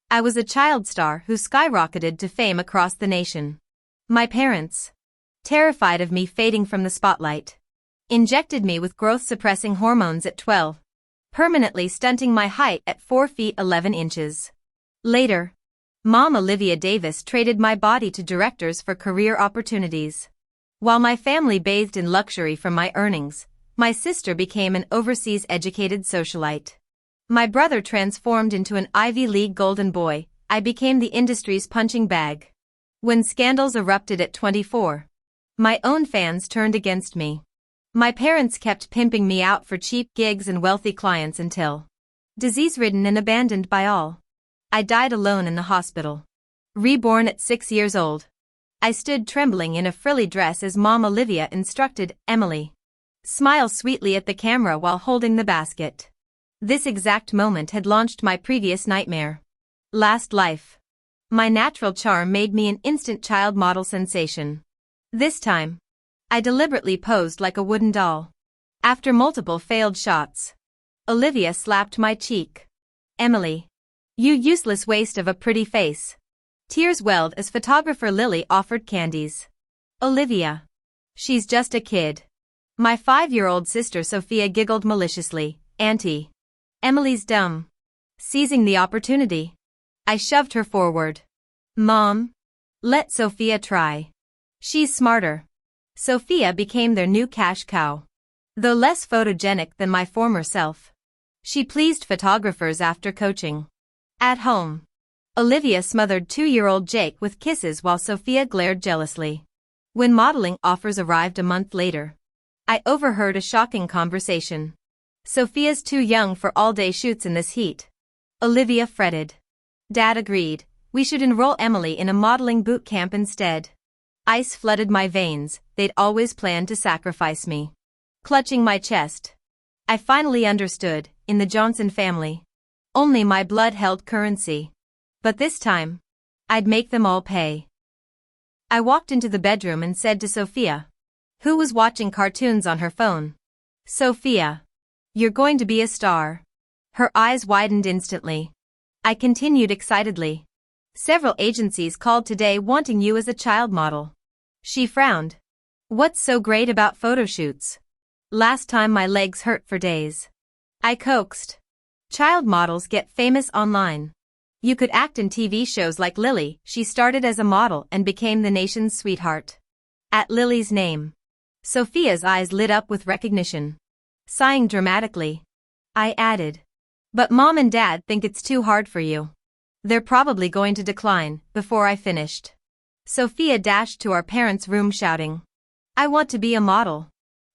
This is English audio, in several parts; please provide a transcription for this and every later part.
I was a child star who skyrocketed to fame across the nation. My parents, terrified of me fading from the spotlight, injected me with growth-suppressing hormones at 12, permanently stunting my height at 4 feet 11 inches. Later, Mom Olivia Davis traded my body to directors for career opportunities. While my family bathed in luxury from my earnings, my sister became an overseas-educated socialite. My brother transformed into an Ivy League golden boy. I became the industry's punching bag. When scandals erupted at 24, my own fans turned against me. My parents kept pimping me out for cheap gigs and wealthy clients until, disease-ridden and abandoned by all, I died alone in the hospital. Reborn at 6 years old, I stood trembling in a frilly dress as Mom Olivia instructed Emily, smile sweetly at the camera while holding the basket. This exact moment had launched my previous nightmare. Last life. My natural charm made me an instant child model sensation. This time, I deliberately posed like a wooden doll. After multiple failed shots, Olivia slapped my cheek. "Emily, you useless waste of a pretty face." Tears welled as photographer Lily offered candies. "Olivia, she's just a kid." My 5-year-old sister Sophia giggled maliciously. "Auntie, Emily's dumb." Seizing the opportunity, I shoved her forward. "Mom, let Sophia try. She's smarter." Sophia became their new cash cow. Though less photogenic than my former self, she pleased photographers after coaching. At home, Olivia smothered 2-year-old Jake with kisses while Sophia glared jealously. When modeling offers arrived a month later, I overheard a shocking conversation. "Sophia's too young for all-day shoots in this heat." Olivia fretted. Dad agreed, "We should enroll Emily in a modeling boot camp instead." Ice flooded my veins. They'd always planned to sacrifice me. Clutching my chest, I finally understood, in the Johnson family, only my blood held currency. But this time, I'd make them all pay. I walked into the bedroom and said to Sophia, who was watching cartoons on her phone, "Sophia, you're going to be a star." Her eyes widened instantly. I continued excitedly, "Several agencies called today wanting you as a child model." She frowned. "What's so great about photoshoots? Last time my legs hurt for days." I coaxed. "Child models get famous online. You could act in TV shows like Lily." She started as a model and became the nation's sweetheart. At Lily's name, Sophia's eyes lit up with recognition. Sighing dramatically, I added, "But Mom and Dad think it's too hard for you. They're probably going to decline." Before I finished, Sophia dashed to our parents' room shouting, "I want to be a model.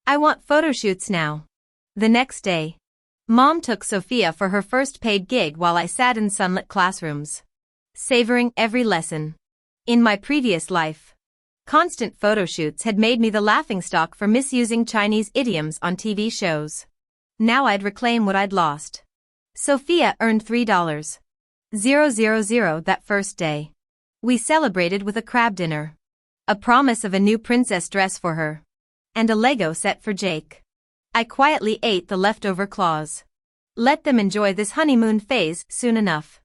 I want photoshoots now." The next day, Mom took Sophia for her first paid gig while I sat in sunlit classrooms, savoring every lesson. In my previous life, constant photoshoots had made me the laughingstock for misusing Chinese idioms on TV shows. Now I'd reclaim what I'd lost. Sophia earned $3,000 that first day. We celebrated with a crab dinner, a promise of a new princess dress for her, and a Lego set for Jake. I quietly ate the leftover claws. Let them enjoy this honeymoon phase soon enough.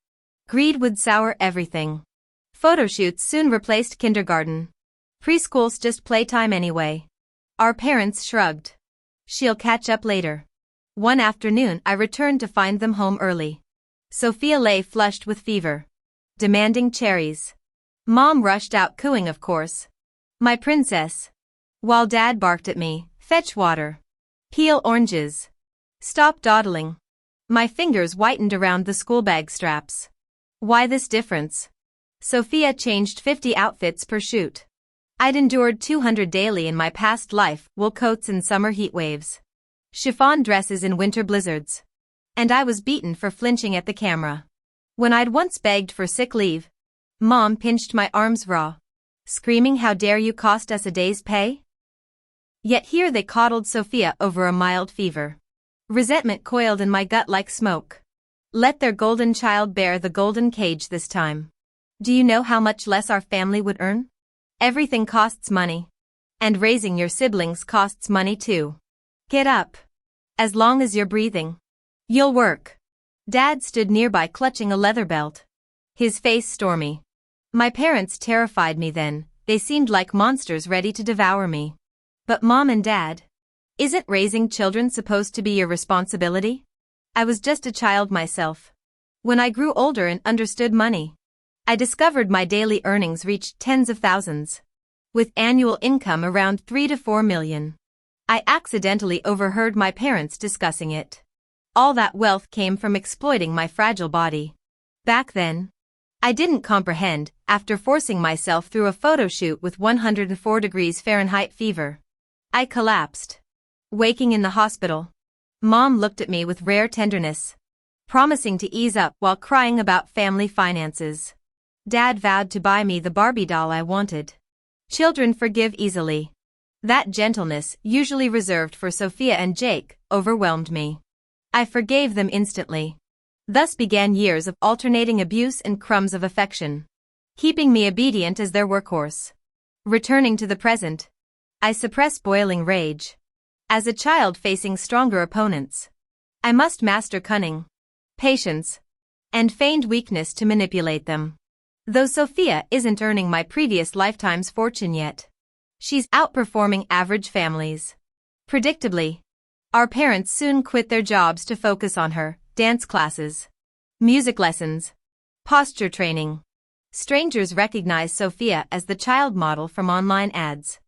Greed would sour everything. Photoshoots soon replaced kindergarten. Preschool's just playtime anyway. Our parents shrugged. "She'll catch up later." One afternoon I returned to find them home early. Sophia lay flushed with fever, demanding cherries. Mom rushed out cooing, of course, "My princess," while Dad barked at me, "Fetch water. Peel oranges. Stop dawdling." My fingers whitened around the schoolbag straps. Why this difference? Sophia changed 50 outfits per shoot. I'd endured 200 daily in my past life, wool coats in summer heat waves, chiffon dresses in winter blizzards. And I was beaten for flinching at the camera. When I'd once begged for sick leave, Mom pinched my arms raw, screaming, "How dare you cost us a day's pay?" Yet here they coddled Sophia over a mild fever. Resentment coiled in my gut like smoke. Let their golden child bear the golden cage this time. Do you know how much less our family would earn? Everything costs money. And raising your siblings costs money too. Get up. As long as you're breathing, you'll work. Dad stood nearby clutching a leather belt. His face stormy. My parents terrified me then, they seemed like monsters ready to devour me. But Mom and Dad? Isn't raising children supposed to be your responsibility? I was just a child myself. When I grew older and understood money, I discovered my daily earnings reached tens of thousands. With annual income around 3 to 4 million. I accidentally overheard my parents discussing it. All that wealth came from exploiting my fragile body. Back then, I didn't comprehend, after forcing myself through a photo shoot with 104 degrees Fahrenheit fever. I collapsed. Waking in the hospital, Mom looked at me with rare tenderness, promising to ease up while crying about family finances. Dad vowed to buy me the Barbie doll I wanted. Children forgive easily. That gentleness, usually reserved for Sophia and Jake, overwhelmed me. I forgave them instantly. Thus began years of alternating abuse and crumbs of affection, keeping me obedient as their workhorse. Returning to the present, I suppress boiling rage. As a child facing stronger opponents, I must master cunning, patience, and feigned weakness to manipulate them. Though Sophia isn't earning my previous lifetime's fortune yet, she's outperforming average families. Predictably, our parents soon quit their jobs to focus on her, dance classes, music lessons, posture training. Strangers recognize Sophia as the child model from online ads,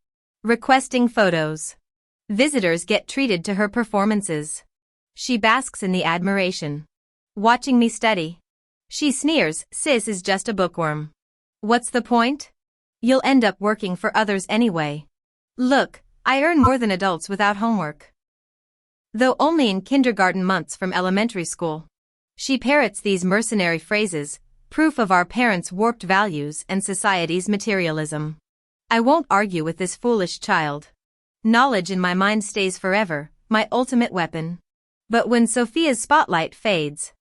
requesting photos. Visitors get treated to her performances. She basks in the admiration. Watching me study, she sneers, "Sis is just a bookworm. What's the point? You'll end up working for others anyway. Look, I earn more than adults without homework." Though only in kindergarten months from elementary school, she parrots these mercenary phrases, proof of our parents' warped values and society's materialism. I won't argue with this foolish child. Knowledge in my mind stays forever, my ultimate weapon. But when Sophia's spotlight fades,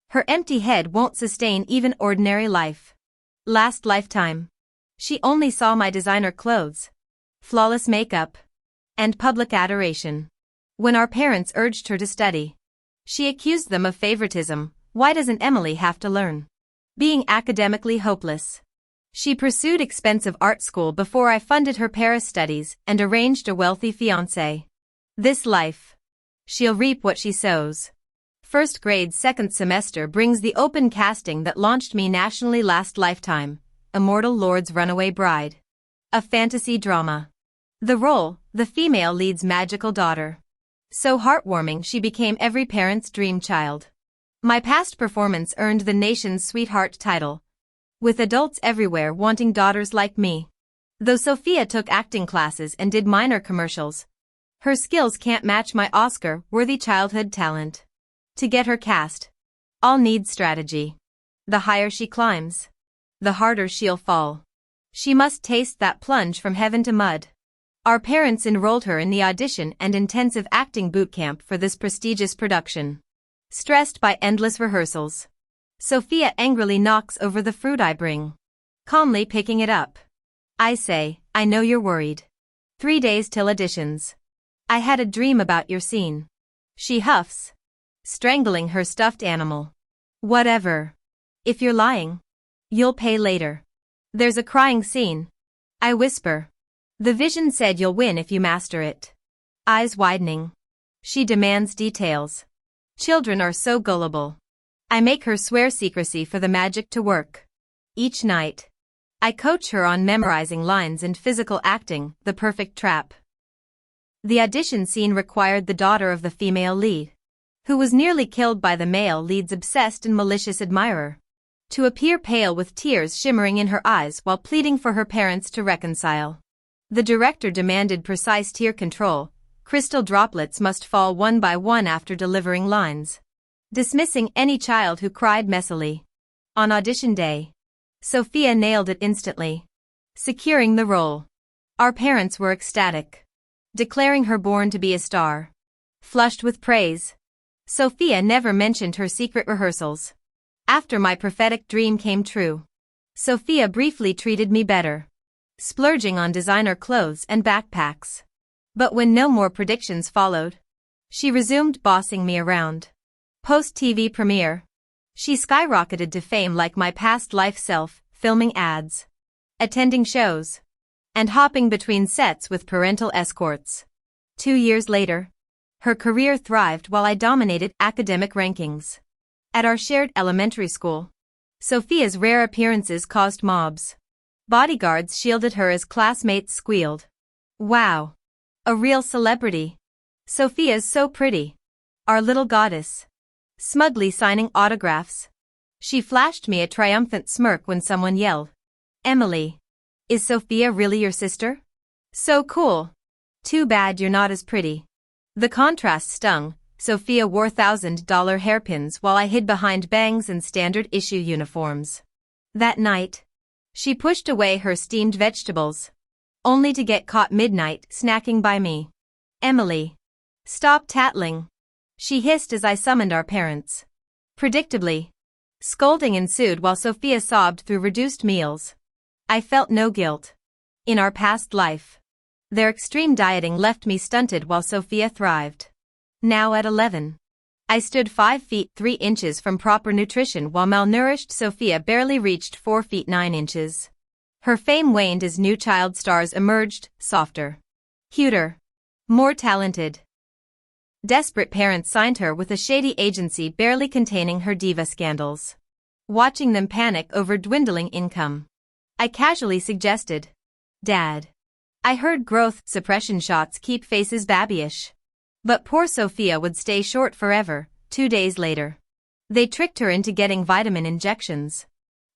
her empty head won't sustain even ordinary life. Last lifetime, she only saw my designer clothes, flawless makeup, and public adoration. When our parents urged her to study, she accused them of favoritism. Why doesn't Emily have to learn? Being academically hopeless, she pursued expensive art school before I funded her Paris studies and arranged a wealthy fiancé. This life, she'll reap what she sows. First grade second semester brings the open casting that launched me nationally last lifetime, Immortal Lord's Runaway Bride. A fantasy drama. The role, the female lead's magical daughter. So heartwarming she became every parent's dream child. My past performance earned the nation's sweetheart title, with adults everywhere wanting daughters like me. Though Sophia took acting classes and did minor commercials, her skills can't match my Oscar-worthy childhood talent. To get her cast, I'll need strategy. The higher she climbs, the harder she'll fall. She must taste that plunge from heaven to mud. Our parents enrolled her in the audition and intensive acting boot camp for this prestigious production. Stressed by endless rehearsals, Sophia angrily knocks over the fruit I bring, calmly picking it up. I say, "I know you're worried. 3 days till auditions. I had a dream about your scene." She huffs, strangling her stuffed animal. "Whatever. If you're lying, you'll pay later." "There's a crying scene," I whisper. "The vision said you'll win if you master it." Eyes widening, she demands details. Children are so gullible. I make her swear secrecy for the magic to work. Each night, I coach her on memorizing lines and physical acting, the perfect trap. The audition scene required the daughter of the female lead, who was nearly killed by the male lead's obsessed and malicious admirer, to appear pale with tears shimmering in her eyes while pleading for her parents to reconcile. The director demanded precise tear control. Crystal droplets must fall one by one after delivering lines, dismissing any child who cried messily. On audition day, Sophia nailed it instantly, securing the role. Our parents were ecstatic, declaring her born to be a star. Flushed with praise, Sophia never mentioned her secret rehearsals. After my prophetic dream came true, Sophia briefly treated me better, splurging on designer clothes and backpacks. But when no more predictions followed, she resumed bossing me around. Post-TV premiere, She skyrocketed to fame like my past life self, filming ads, attending shows, and hopping between sets with parental escorts. 2 years later, her career thrived while I dominated academic rankings. At our shared elementary school, Sophia's rare appearances caused mobs. Bodyguards shielded her as classmates squealed. Wow! A real celebrity. Sophia's so pretty. Our little goddess. Smugly signing autographs. She flashed me a triumphant smirk when someone yelled, "Emily, is Sophia really your sister? So cool. Too bad you're not as pretty." The contrast stung. Sophia wore $1,000 hairpins while I hid behind bangs and standard-issue uniforms. That night, she pushed away her steamed vegetables, only to get caught midnight snacking by me. "Emily, stop tattling," she hissed as I summoned our parents. Predictably, scolding ensued while Sophia sobbed through reduced meals. I felt no guilt. In our past life, their extreme dieting left me stunted while Sophia thrived. Now at 11, I stood 5 feet 3 inches from proper nutrition while malnourished Sophia barely reached 4 feet 9 inches. Her fame waned as new child stars emerged, softer, cuter, more talented. Desperate parents signed her with a shady agency barely containing her diva scandals. Watching them panic over dwindling income, I casually suggested, "Dad, I heard growth suppression shots keep faces babyish." But poor Sophia would stay short forever. 2 days later, they tricked her into getting vitamin injections.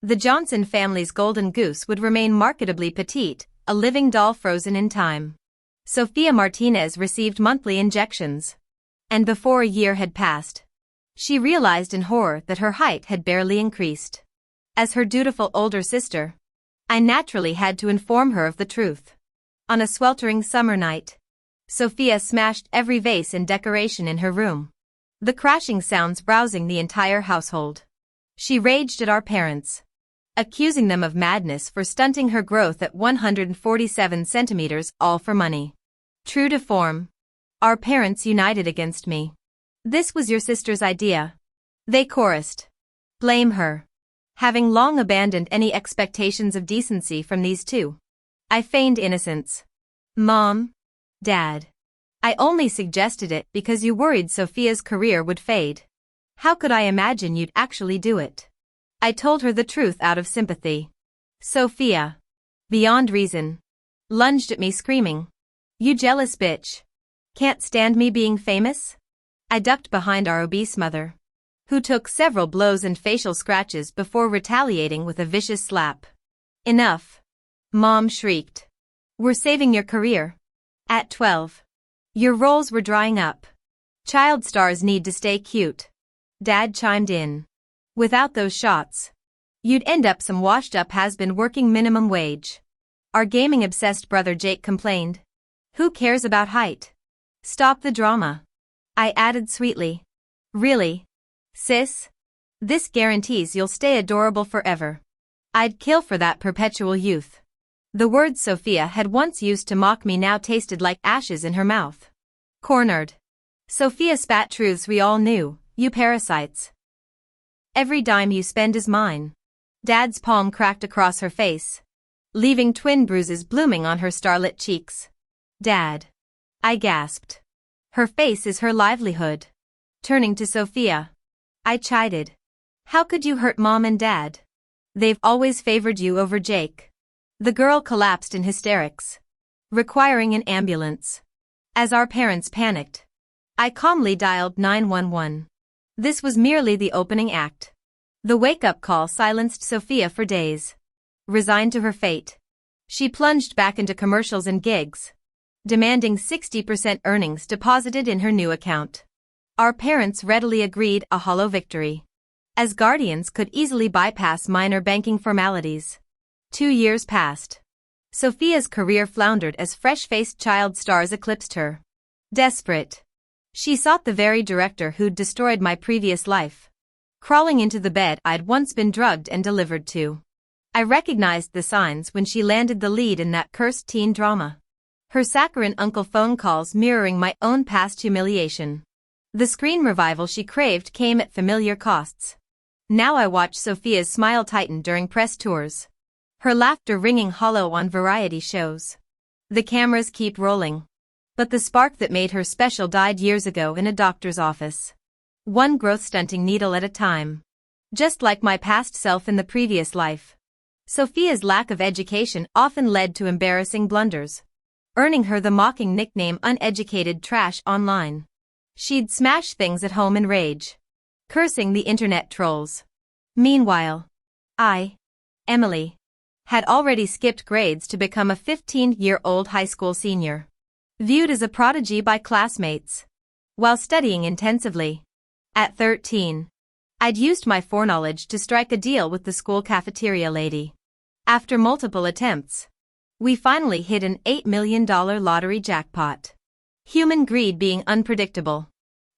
The Johnson family's golden goose would remain marketably petite, a living doll frozen in time. Sophia Martinez received monthly injections. And before a year had passed, she realized in horror that her height had barely increased. As her dutiful older sister, I naturally had to inform her of the truth. On a sweltering summer night, Sophia smashed every vase and decoration in her room, the crashing sounds rousing the entire household. She raged at our parents, accusing them of madness for stunting her growth at 147 centimeters, all for money. True to form, our parents united against me. "This was your sister's idea," they chorused. "Blame her." Having long abandoned any expectations of decency from these two, I feigned innocence. "Mom, Dad, I only suggested it because you worried Sophia's career would fade. How could I imagine you'd actually do it?" I told her the truth out of sympathy. Sophia, beyond reason, lunged at me screaming, "You jealous bitch. Can't stand me being famous?" I ducked behind our obese mother, who took several blows and facial scratches before retaliating with a vicious slap. "Enough," Mom shrieked. "We're saving your career." At 12, your roles were drying up. Child stars need to stay cute. Dad chimed in. "Without those shots, you'd end up some washed-up has-been working minimum wage." Our gaming-obsessed brother Jake complained, "Who cares about height? Stop the drama." I added sweetly, "Really, sis? This guarantees you'll stay adorable forever." I'd kill for that perpetual youth. The words Sophia had once used to mock me now tasted like ashes in her mouth. Cornered, Sophia spat truths we all knew, "You parasites. Every dime you spend is mine." Dad's palm cracked across her face, leaving twin bruises blooming on her starlit cheeks. "Dad," I gasped. "Her face is her livelihood." Turning to Sophia, I chided, "How could you hurt Mom and Dad? They've always favored you over Jake." The girl collapsed in hysterics, requiring an ambulance. As our parents panicked, I calmly dialed 911. This was merely the opening act. The wake-up call silenced Sophia for days. Resigned to her fate, she plunged back into commercials and gigs, demanding 60% earnings deposited in her new account. Our parents readily agreed, a hollow victory, as guardians could easily bypass minor banking formalities. 2 years passed. Sophia's career floundered as fresh-faced child stars eclipsed her. Desperate, she sought the very director who'd destroyed my previous life, crawling into the bed I'd once been drugged and delivered to. I recognized the signs when she landed the lead in that cursed teen drama. Her saccharine uncle phone calls mirroring my own past humiliation. The screen revival she craved came at familiar costs. Now I watch Sophia's smile tighten during press tours. Her laughter ringing hollow on variety shows. The cameras keep rolling. But the spark that made her special died years ago in a doctor's office. One growth stunting needle at a time. Just like my past self in the previous life. Sophia's lack of education often led to embarrassing blunders, earning her the mocking nickname uneducated trash online. She'd smash things at home in rage, cursing the internet trolls. Meanwhile, I, Emily, had already skipped grades to become a 15-year-old high school senior. Viewed as a prodigy by classmates. While studying intensively. At 13, I'd used my foreknowledge to strike a deal with the school cafeteria lady. After multiple attempts, we finally hit an $8 million lottery jackpot. Human greed being unpredictable.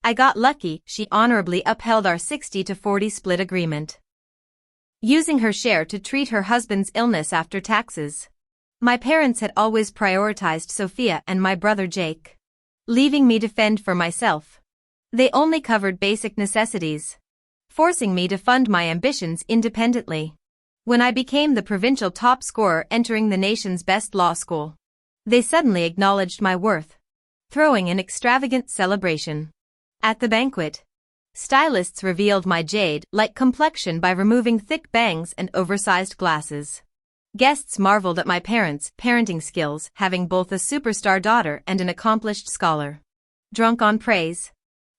I got lucky. She honorably upheld our 60-40 split agreement, using her share to treat her husband's illness after taxes. My parents had always prioritized Sophia and my brother Jake, leaving me to fend for myself. They only covered basic necessities, forcing me to fund my ambitions independently. When I became the provincial top scorer entering the nation's best law school, they suddenly acknowledged my worth, throwing an extravagant celebration. At the banquet, stylists revealed my jade-like complexion by removing thick bangs and oversized glasses. Guests marveled at my parents' parenting skills, having both a superstar daughter and an accomplished scholar. Drunk on praise,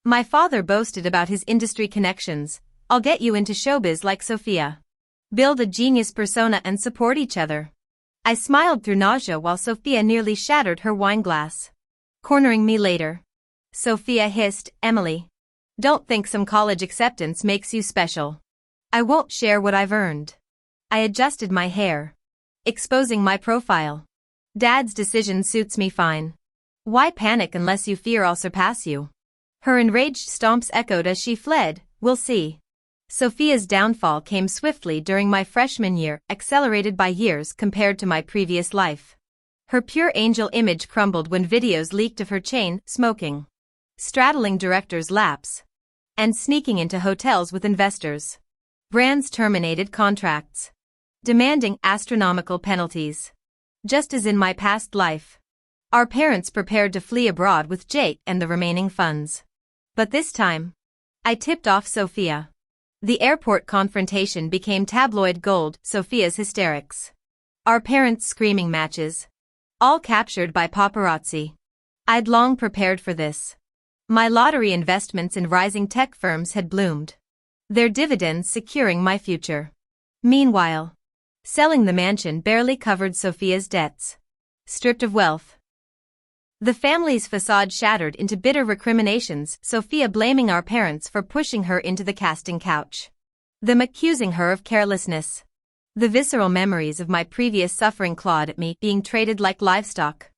my father boasted about his industry connections. I'll get you into showbiz like Sophia. Build a genius persona and support each other. I smiled through nausea while Sophia nearly shattered her wine glass. Cornering me later, Sophia hissed, "Emily, don't think some college acceptance makes you special. I won't share what I've earned." I adjusted my hair, exposing my profile. Dad's decision suits me fine. Why panic unless you fear I'll surpass you? Her enraged stomps echoed as she fled. We'll see. Sophia's downfall came swiftly during my freshman year, accelerated by years compared to my previous life. Her pure angel image crumbled when videos leaked of her chain smoking, straddling directors' laps, and sneaking into hotels with investors. Brands terminated contracts, demanding astronomical penalties. Just as in my past life, our parents prepared to flee abroad with Jake and the remaining funds. But this time, I tipped off Sophia. The airport confrontation became tabloid gold. Sophia's hysterics, our parents' screaming matches, all captured by paparazzi. I'd long prepared for this. My lottery investments in rising tech firms had bloomed, their dividends securing my future. Meanwhile, selling the mansion barely covered Sophia's debts. Stripped of wealth, the family's facade shattered into bitter recriminations, Sophia blaming our parents for pushing her into the casting couch, them accusing her of carelessness. The visceral memories of my previous suffering clawed at me, being traded like livestock.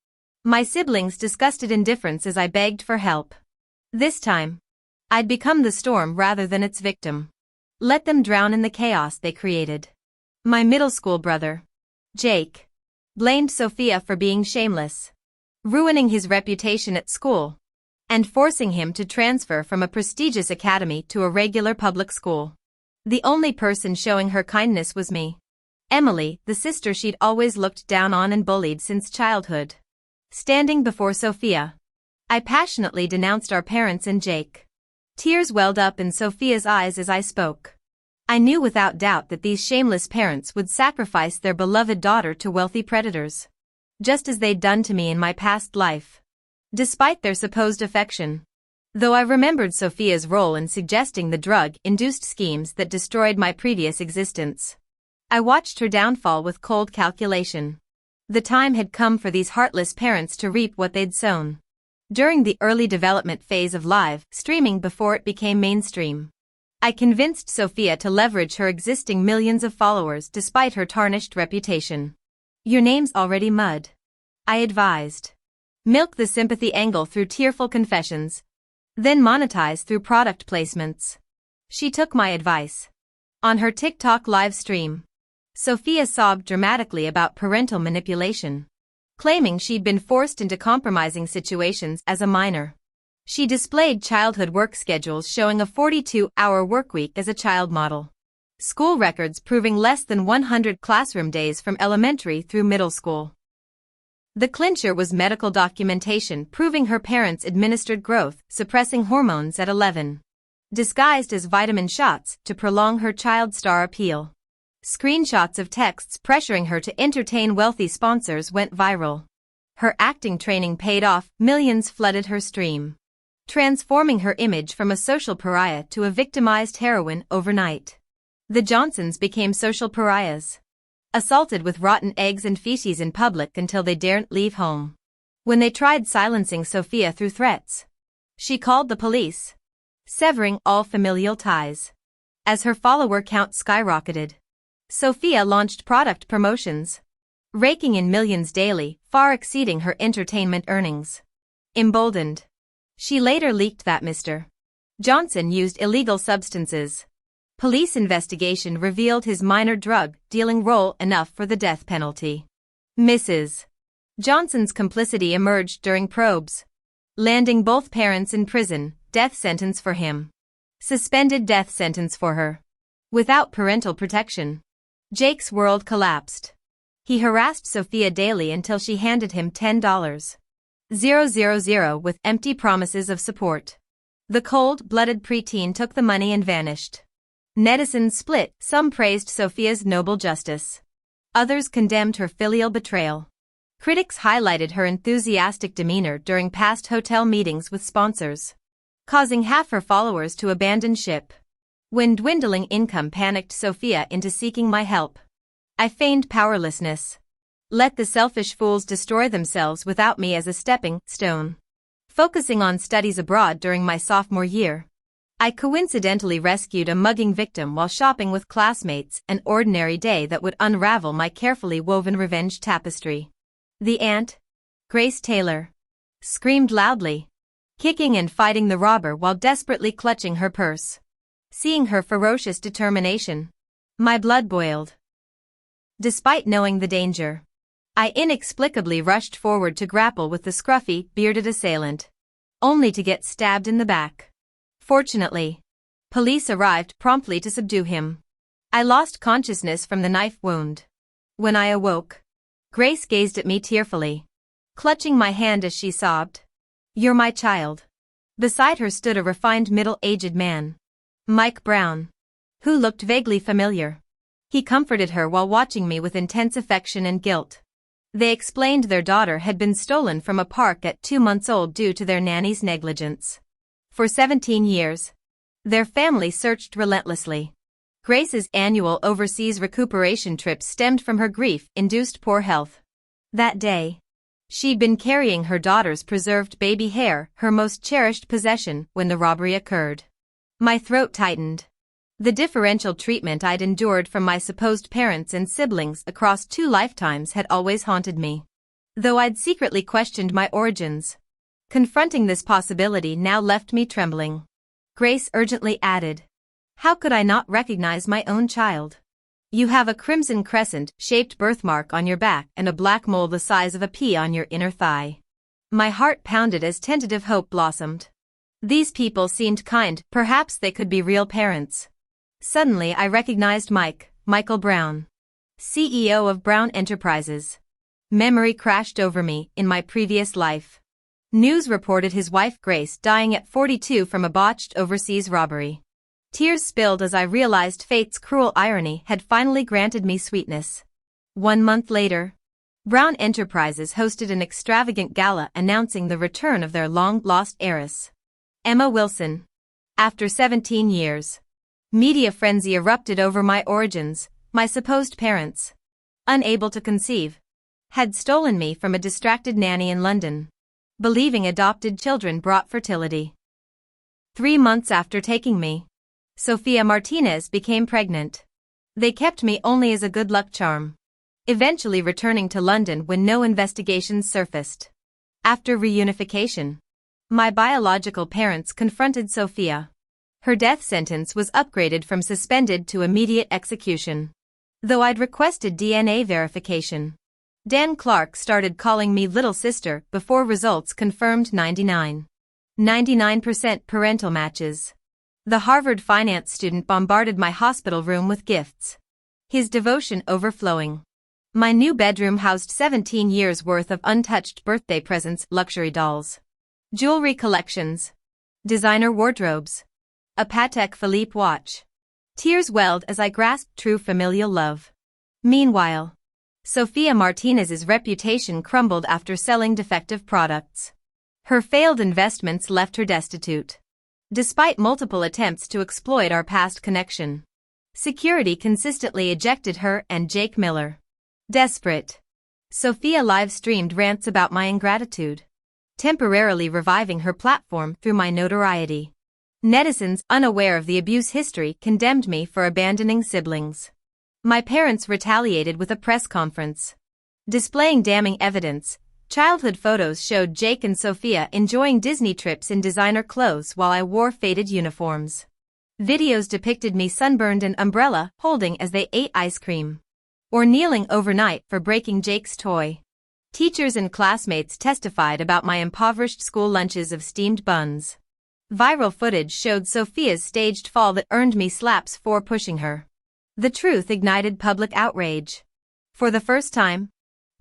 My siblings' disgusted indifference as I begged for help. This time, I'd become the storm rather than its victim. Let them drown in the chaos they created. My middle school brother, Jake, blamed Sophia for being shameless, ruining his reputation at school, and forcing him to transfer from a prestigious academy to a regular public school. The only person showing her kindness was me, Emily, the sister she'd always looked down on and bullied since childhood. Standing before Sophia, I passionately denounced our parents and Jake. Tears welled up in Sophia's eyes as I spoke. I knew without doubt that these shameless parents would sacrifice their beloved daughter to wealthy predators, just as they'd done to me in my past life. Despite their supposed affection, though I remembered Sophia's role in suggesting the drug-induced schemes that destroyed my previous existence, I watched her downfall with cold calculation. The time had come for these heartless parents to reap what they'd sown. During the early development phase of live streaming before it became mainstream, I convinced Sophia to leverage her existing millions of followers despite her tarnished reputation. Your name's already mud, I advised. Milk the sympathy angle through tearful confessions, then monetize through product placements. She took my advice. On her TikTok live stream, Sophia sobbed dramatically about parental manipulation, claiming she'd been forced into compromising situations as a minor. She displayed childhood work schedules showing a 42-hour workweek as a child model. School records proving less than 100 classroom days from elementary through middle school. The clincher was medical documentation proving her parents administered growth-suppressing hormones at 11. Disguised as vitamin shots to prolong her child star appeal. Screenshots of texts pressuring her to entertain wealthy sponsors went viral. Her acting training paid off, millions flooded her stream, transforming her image from a social pariah to a victimized heroine overnight. The Johnsons became social pariahs, assaulted with rotten eggs and feces in public until they daren't leave home. When they tried silencing Sophia through threats, she called the police, severing all familial ties. As her follower count skyrocketed, Sophia launched product promotions, raking in millions daily, far exceeding her entertainment earnings. Emboldened, she later leaked that Mr. Johnson used illegal substances. Police investigation revealed his minor drug dealing role enough for the death penalty. Mrs. Johnson's complicity emerged during probes, landing both parents in prison, death sentence for him, suspended death sentence for her. Without parental protection, Jake's world collapsed. He harassed Sophia daily until she handed him $10,000 with empty promises of support. The cold-blooded preteen took the money and vanished. Netizens split, some praised Sophia's noble justice. Others condemned her filial betrayal. Critics highlighted her enthusiastic demeanor during past hotel meetings with sponsors, causing half her followers to abandon ship. When dwindling income panicked Sophia into seeking my help, I feigned powerlessness. Let the selfish fools destroy themselves without me as a stepping stone. Focusing on studies abroad during my sophomore year, I coincidentally rescued a mugging victim while shopping with classmates, an ordinary day that would unravel my carefully woven revenge tapestry. The aunt, Grace Taylor, screamed loudly, kicking and fighting the robber while desperately clutching her purse. Seeing her ferocious determination, my blood boiled. Despite knowing the danger, I inexplicably rushed forward to grapple with the scruffy, bearded assailant, only to get stabbed in the back. Fortunately, police arrived promptly to subdue him. I lost consciousness from the knife wound. When I awoke, Grace gazed at me tearfully, clutching my hand as she sobbed, "You're my child." Beside her stood a refined middle-aged man, Mike Brown, who looked vaguely familiar. He comforted her while watching me with intense affection and guilt. They explained their daughter had been stolen from a park at 2 months old due to their nanny's negligence. For 17 years, their family searched relentlessly. Grace's annual overseas recuperation trips stemmed from her grief-induced poor health. That day, she'd been carrying her daughter's preserved baby hair, her most cherished possession, when the robbery occurred. My throat tightened. The differential treatment I'd endured from my supposed parents and siblings across 2 lifetimes had always haunted me, though I'd secretly questioned my origins. Confronting this possibility now left me trembling. Grace urgently added, "How could I not recognize my own child? You have a crimson crescent-shaped birthmark on your back and a black mole the size of a pea on your inner thigh." My heart pounded as tentative hope blossomed. These people seemed kind, perhaps they could be real parents. Suddenly I recognized Michael Brown, CEO of Brown Enterprises. Memory crashed over me. In my previous life, news reported his wife Grace dying at 42 from a botched overseas robbery. Tears spilled as I realized fate's cruel irony had finally granted me sweetness. 1 month later, Brown Enterprises hosted an extravagant gala announcing the return of their long-lost heiress, Emma Wilson. After 17 years, media frenzy erupted over my origins. My supposed parents, unable to conceive, had stolen me from a distracted nanny in London, believing adopted children brought fertility. 3 months after taking me, Sophia Martinez became pregnant. They kept me only as a good luck charm, eventually returning to London when no investigations surfaced. After reunification, my biological parents confronted Sophia. Her death sentence was upgraded from suspended to immediate execution. Though I'd requested DNA verification, Dan Clark started calling me little sister before results confirmed 99% parental matches. The Harvard finance student bombarded my hospital room with gifts. His devotion overflowing. My new bedroom housed 17 years' worth of untouched birthday presents, luxury dolls, jewelry collections, designer wardrobes, a Patek Philippe watch. Tears welled as I grasped true familial love. Meanwhile, Sophia Martinez's reputation crumbled after selling defective products. Her failed investments left her destitute. Despite multiple attempts to exploit our past connection, security consistently ejected her and Jake Miller. Desperate, Sophia live-streamed rants about my ingratitude, temporarily reviving her platform through my notoriety. Netizens unaware of the abuse history condemned me for abandoning siblings. My parents retaliated with a press conference, displaying damning evidence. Childhood photos showed Jake and Sophia enjoying Disney trips in designer clothes while I wore faded uniforms. Videos depicted me sunburned and umbrella holding as they ate ice cream, or kneeling overnight for breaking Jake's toy. Teachers and classmates testified about my impoverished school lunches of steamed buns. Viral footage showed Sophia's staged fall that earned me slaps for pushing her. The truth ignited public outrage. For the first time,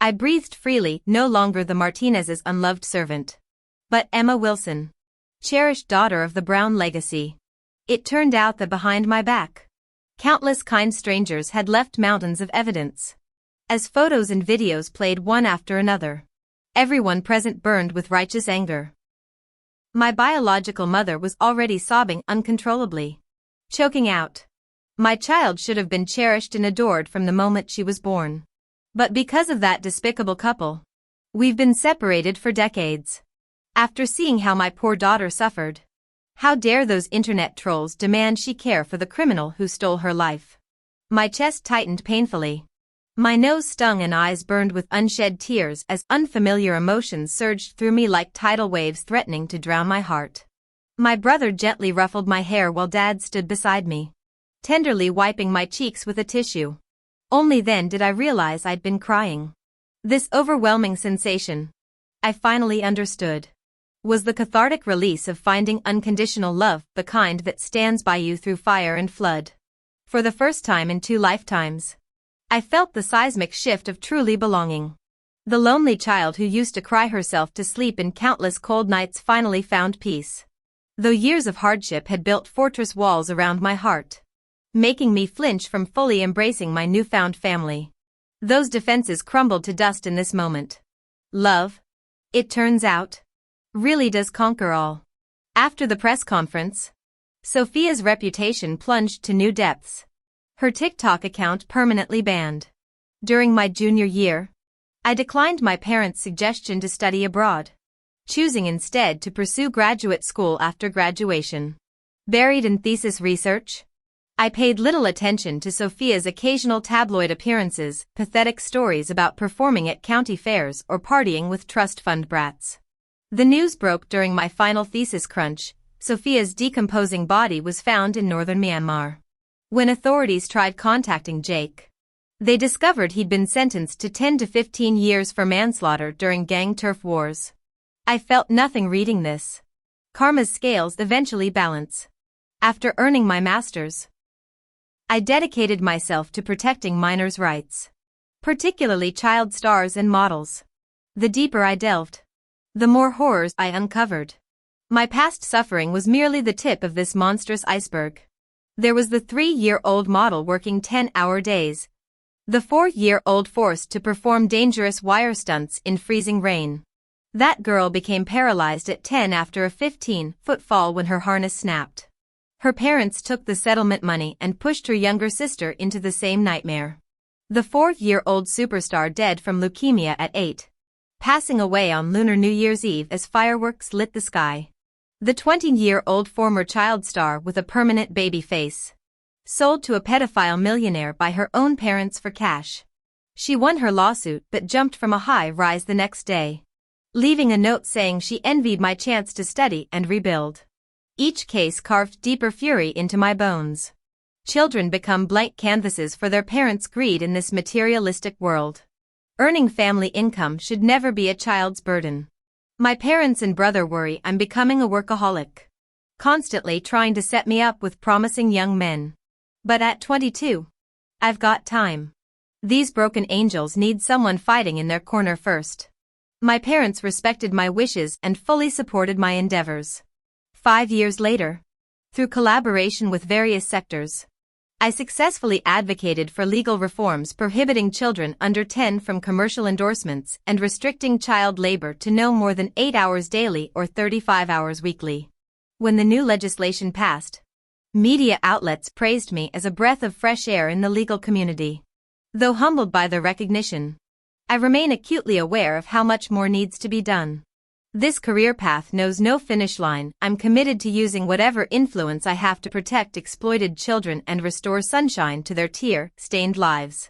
I breathed freely, no longer the Martinez's unloved servant, but Emma Wilson, cherished daughter of the Brown legacy. It turned out that behind my back, countless kind strangers had left mountains of evidence. As photos and videos played one after another, everyone present burned with righteous anger. My biological mother was already sobbing uncontrollably, choking out. My child should have been cherished and adored from the moment she was born. But because of that despicable couple, we've been separated for decades. After seeing how my poor daughter suffered, how dare those internet trolls demand she care for the criminal who stole her life? My chest tightened painfully. My nose stung and eyes burned with unshed tears as unfamiliar emotions surged through me like tidal waves threatening to drown my heart. My brother gently ruffled my hair while Dad stood beside me, tenderly wiping my cheeks with a tissue. Only then did I realize I'd been crying. This overwhelming sensation, I finally understood, was the cathartic release of finding unconditional love, the kind that stands by you through fire and flood. For the first time in 2 lifetimes, I felt the seismic shift of truly belonging. The lonely child who used to cry herself to sleep in countless cold nights finally found peace. Though years of hardship had built fortress walls around my heart, making me flinch from fully embracing my newfound family, those defenses crumbled to dust in this moment. Love, it turns out, really does conquer all. After the press conference, Sophia's reputation plunged to new depths. Her TikTok account permanently banned. During my junior year, I declined my parents' suggestion to study abroad, choosing instead to pursue graduate school after graduation. Buried in thesis research, I paid little attention to Sophia's occasional tabloid appearances, pathetic stories about performing at county fairs or partying with trust fund brats. The news broke during my final thesis crunch. Sophia's decomposing body was found in northern Myanmar. When authorities tried contacting Jake, they discovered he'd been sentenced to 10 to 15 years for manslaughter during gang turf wars. I felt nothing reading this. Karma's scales eventually balance. After earning my master's, I dedicated myself to protecting minors' rights, particularly child stars and models. The deeper I delved, the more horrors I uncovered. My past suffering was merely the tip of this monstrous iceberg. There was the 3-year-old model working 10-hour days, the 4-year-old forced to perform dangerous wire stunts in freezing rain. That girl became paralyzed at 10 after a 15-foot fall when her harness snapped. Her parents took the settlement money and pushed her younger sister into the same nightmare. The 4-year-old superstar dead from leukemia at 8, passing away on Lunar New Year's Eve as fireworks lit the sky. The 20-year-old former child star with a permanent baby face, sold to a pedophile millionaire by her own parents for cash. She won her lawsuit but jumped from a high-rise the next day, leaving a note saying she envied my chance to study and rebuild. Each case carved deeper fury into my bones. Children become blank canvases for their parents' greed in this materialistic world. Earning family income should never be a child's burden. My parents and brother worry I'm becoming a workaholic, constantly trying to set me up with promising young men. But at 22, I've got time. These broken angels need someone fighting in their corner first. My parents respected my wishes and fully supported my endeavors. 5 years later, through collaboration with various sectors, I successfully advocated for legal reforms prohibiting children under 10 from commercial endorsements and restricting child labor to no more than 8 hours daily or 35 hours weekly. When the new legislation passed, media outlets praised me as a breath of fresh air in the legal community. Though humbled by the recognition, I remain acutely aware of how much more needs to be done. This career path knows no finish line. I'm committed to using whatever influence I have to protect exploited children and restore sunshine to their tear-stained lives.